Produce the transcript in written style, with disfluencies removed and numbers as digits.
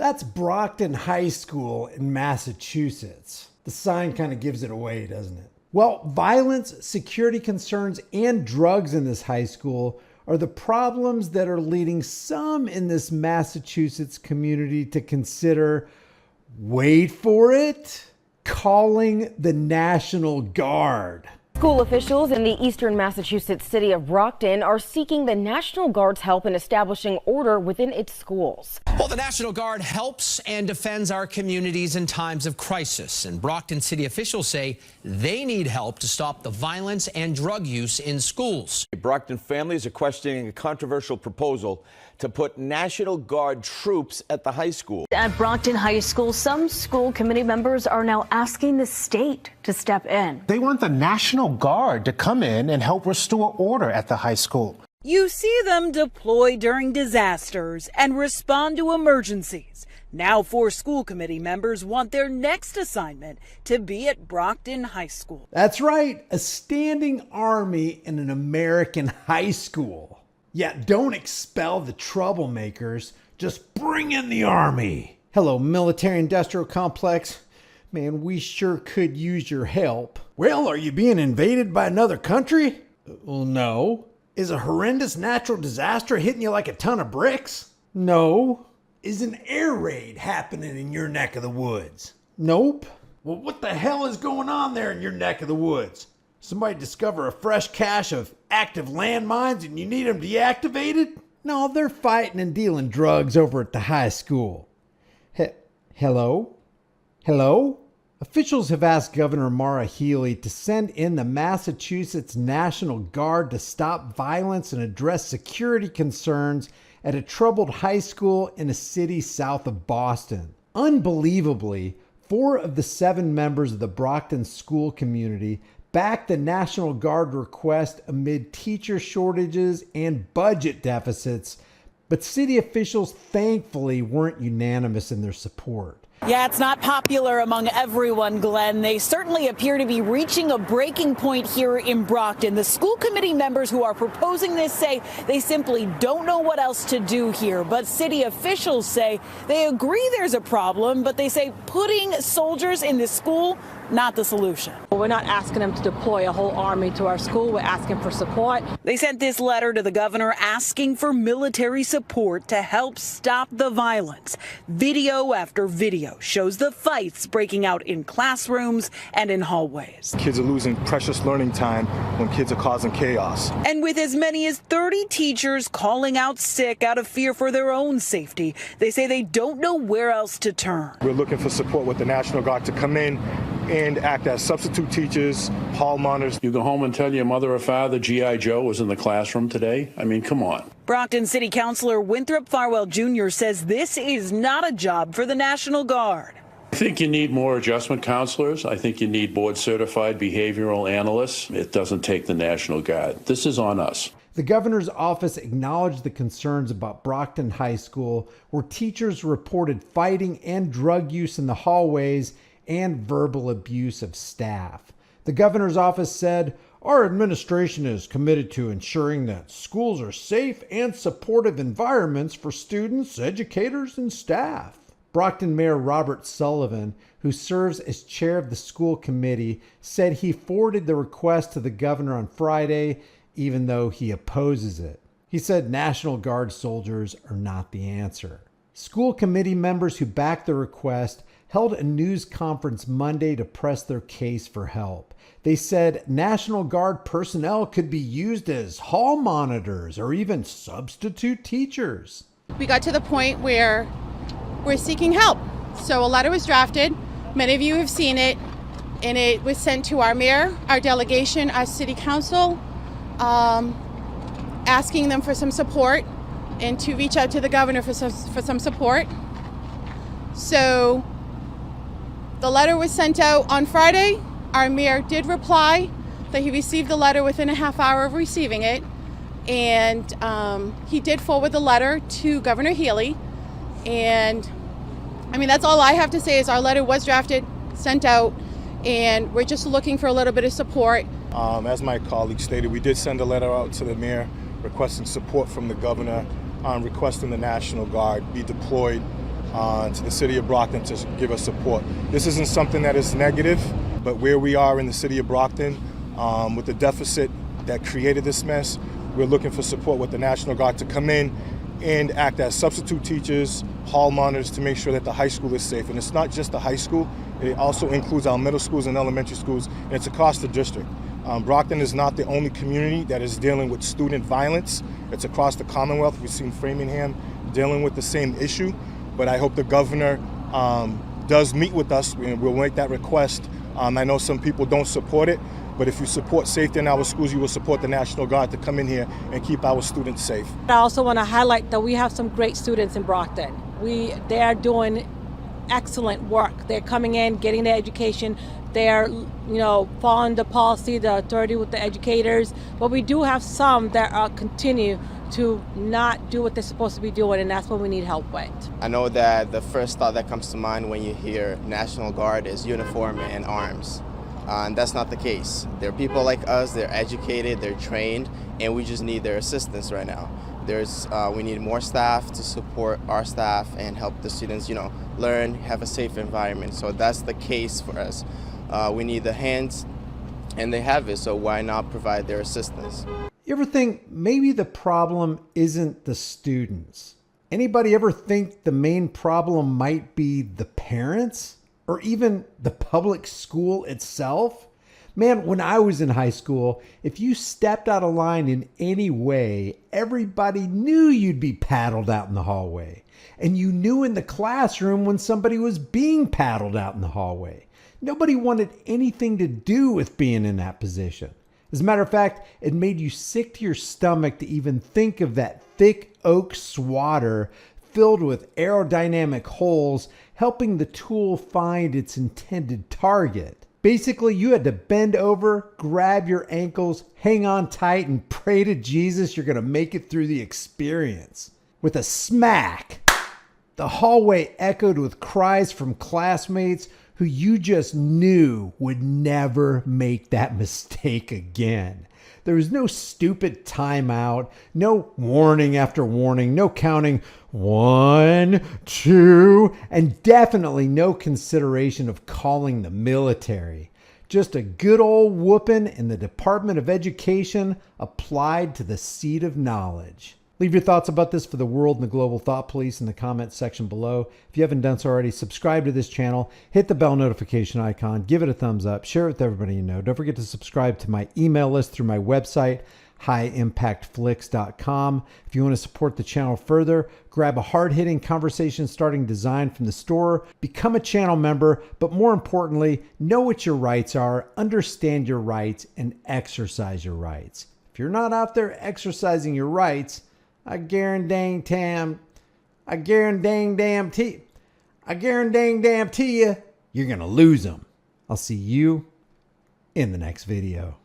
That's Brockton High School in Massachusetts. The sign kind of gives it away, doesn't it? Well, violence, security concerns, and drugs in this high school are the problems that are leading some in this Massachusetts community to consider, wait for it, calling the National Guard. School officials in the eastern Massachusetts city of Brockton are seeking the National Guard's help in establishing order within its schools. Well, the National Guard helps and defends our communities in times of crisis, and Brockton city officials say they need help to stop the violence and drug use in schools. Brockton families are questioning a controversial proposal to put National Guard troops at the high school. At Brockton High School, some school committee members are now asking the state to step in. They want the National Guard to come in and help restore order at the high school. You see them deploy during disasters and respond to emergencies. Now 4 school committee members want their next assignment to be at Brockton High School. That's right, a standing army in an American high school. Yeah, don't expel the troublemakers, just bring in the army. Hello, military-industrial complex. Man, we sure could use your help. Well, are you being invaded by another country? Well, no. Is a horrendous natural disaster hitting you like a ton of bricks? No. Is an air raid happening in your neck of the woods? Nope. Well, what the hell is going on there in your neck of the woods? Somebody discover a fresh cache of active landmines and you need them deactivated? No, they're fighting and dealing drugs over at the high school. Hello? Hello? Officials have asked Governor Maura Healey to send in the Massachusetts National Guard to stop violence and address security concerns at a troubled high school in a city south of Boston. Unbelievably, 4 of the 7 members of the Brockton school community backed the National Guard request amid teacher shortages and budget deficits, but city officials thankfully weren't unanimous in their support. Yeah, it's not popular among everyone, Glenn. They certainly appear to be reaching a breaking point here in Brockton. The school committee members who are proposing this say they simply don't know what else to do here. But city officials say they agree there's a problem, but they say putting soldiers in the school, not the solution. We're not asking them to deploy a whole army to our school. We're asking for support. They sent this letter to the governor asking for military support to help stop the violence. Video after video shows the fights breaking out in classrooms and in hallways. Kids are losing precious learning time when kids are causing chaos. And with as many as 30 teachers calling out sick out of fear for their own safety, they say they don't know where else to turn. We're looking for support with the National Guard to come in and act as substitute teachers, hall monitors. You go home and tell your mother or father G.I. Joe was in the classroom today? I mean, come on. Brockton City Councilor Winthrop Farwell Jr. says this is not a job for the National Guard. I think you need more adjustment counselors. I think you need board-certified behavioral analysts. It doesn't take the National Guard. This is on us. The governor's office acknowledged the concerns about Brockton High School, where teachers reported fighting and drug use in the hallways and verbal abuse of staff. The governor's office said, "Our administration is committed to ensuring that schools are safe and supportive environments for students, educators, and staff." Brockton Mayor Robert Sullivan, who serves as chair of the school committee, said he forwarded the request to the governor on Friday, even though he opposes it. He said National Guard soldiers are not the answer. School committee members who backed the request held a news conference Monday to press their case for help. They said National Guard personnel could be used as hall monitors or even substitute teachers. We got to the point where we're seeking help. So a letter was drafted. Many of you have seen it, and it was sent to our mayor, our delegation, our city council, asking them for some support and to reach out to the governor for some support. So the letter was sent out on Friday. Our mayor did reply that he received the letter within a half hour of receiving it. And he did forward the letter to Governor Healey. And I mean, that's all I have to say is our letter was drafted, sent out, and we're just looking for a little bit of support. As my colleague stated, we did send a letter out to the mayor requesting support from the governor, requesting the National Guard be deployed to the city of Brockton to give us support. This isn't something that is negative, but where we are in the city of Brockton, with the deficit that created this mess, we're looking for support with the National Guard to come in and act as substitute teachers, hall monitors to make sure that the high school is safe. And it's not just the high school, it also includes our middle schools and elementary schools, and it's across the district. Brockton is not the only community that is dealing with student violence. It's across the Commonwealth. We've seen Framingham dealing with the same issue, but I hope the governor does meet with us, and we'll make that request. I know some people don't support it, but if you support safety in our schools, you will support the National Guard to come in here and keep our students safe. I also want to highlight that we have some great students in Brockton. They are doing excellent work. They're coming in, getting their education. They're, following the policy, the authority with the educators. But we do have some that continue to not do what they're supposed to be doing, and that's what we need help with. I know that the first thought that comes to mind when you hear National Guard is uniform and arms. And that's not the case. They're people like us, they're educated, they're trained, and we just need their assistance right now. We need more staff to support our staff and help the students, learn, have a safe environment. So that's the case for us. We need the hands, and they have it, so why not provide their assistance? You ever think maybe the problem isn't the students? Anybody ever think the main problem might be the parents? Or even the public school itself? Man, when I was in high school, if you stepped out of line in any way, everybody knew you'd be paddled out in the hallway. And you knew in the classroom when somebody was being paddled out in the hallway. Nobody wanted anything to do with being in that position. As a matter of fact, it made you sick to your stomach to even think of that thick oak swatter filled with aerodynamic holes, helping the tool find its intended target. Basically, you had to bend over, grab your ankles, hang on tight, and pray to Jesus you're going to make it through the experience. With a smack, the hallway echoed with cries from classmates who you just knew would never make that mistake again. There was no stupid timeout, no warning after warning, no counting 1, 2, and definitely no consideration of calling the military. Just a good old whooping in the Department of Education applied to the seat of knowledge. Leave your thoughts about this for the world and the global thought police in the comments section below. If you haven't done so already, subscribe to this channel, hit the bell notification icon, give it a thumbs up, share it with everybody you know. Don't forget to subscribe to my email list through my website, highimpactflix.com. If you want to support the channel further, grab a hard-hitting conversation starting design from the store, become a channel member, but more importantly, know what your rights are, understand your rights, and exercise your rights. If you're not out there exercising your rights, I guarantee you, you're going to lose them. I'll see you in the next video.